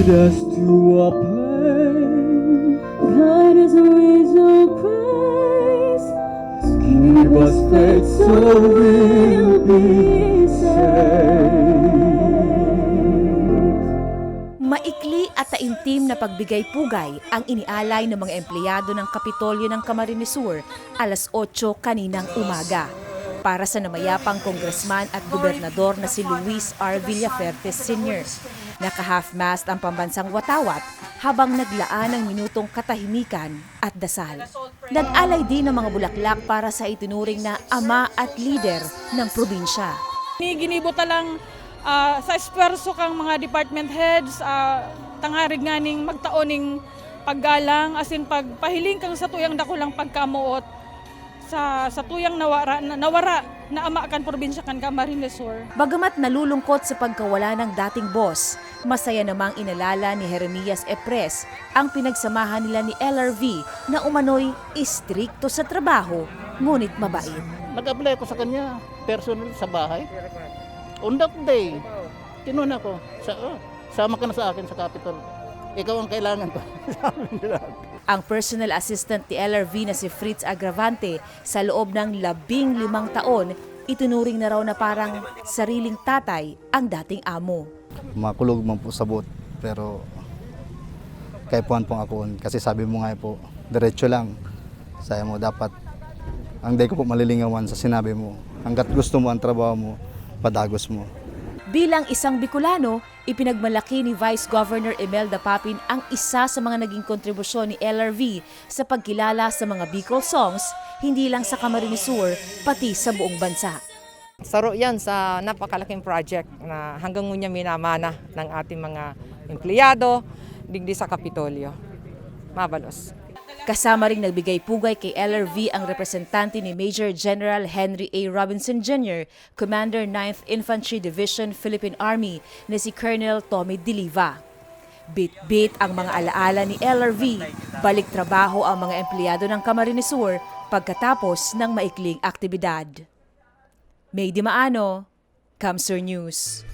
Lead us to a place. Guide us with your grace. Give us faith so we'll be saved. Maikli at taimtim na pagbigay-pugay ang inialay ng mga empleyado ng Kapitolyo ng Camarines Sur alas 8 kaninang umaga para sa namayapang kongresman at gobernador na si Luis R. Villafuerte Sr. Naka-half-mast ang pambansang watawat habang naglaan ng minutong katahimikan at dasal. Nag-alay din ng mga bulaklak para sa itinuring na ama at lider ng probinsya. Ginibota lang sa esperso kang mga department heads, tangharig nga ning magtaoning paggalang, asin pagpahiling kang sa tuyang dakulang pagkamuot sa tuyang nawara na ama kan probinsya kan Camarines Sur. Bagamat nalulungkot sa pagkawala ng dating boss, masaya namang inalala ni Jeremias Epres ang pinagsamahan nila ni LRV na umano'y istrikto sa trabaho, ngunit mabait. Nag-apply ako sa kanya, personal sa bahay. On that day, tinuna ko, sama ka na sa akin sa Capitol. Ikaw ang kailangan ko. Ang personal assistant ni LRV na si Fritz Agravante sa loob ng 15 taon, itunuring na raw na parang sariling tatay ang dating amo. Makulog man po sa boat, pero kaipuan pong ako. Kasi sabi mo nga po, diretso lang. Sabi mo, dapat, ang day ko po malilingawan sa sinabi mo. Hanggat gusto mo ang trabaho mo, padagos mo. Bilang isang Bicolano, ipinagmalaki ni Vice Governor Imelda Papin ang isa sa mga naging kontribusyon ni LRV sa pagkilala sa mga Bicol songs, hindi lang sa Camarines Sur, pati sa buong bansa. Saro yan sa napakalaking project na hanggang ngunya minamana ng ating mga empleyado, digdi sa Kapitolyo. Mabalos. Kasama ring nagbigay-pugay kay LRV ang representante ni Major General Henry A. Robinson Jr., Commander 9th Infantry Division Philippine Army na si Colonel Tommy Diliva. Bit-bit ang mga alaala ni LRV, balik trabaho ang mga empleyado ng Camarines Sur pagkatapos ng maikling aktibidad. May Dimaano, Camsur News.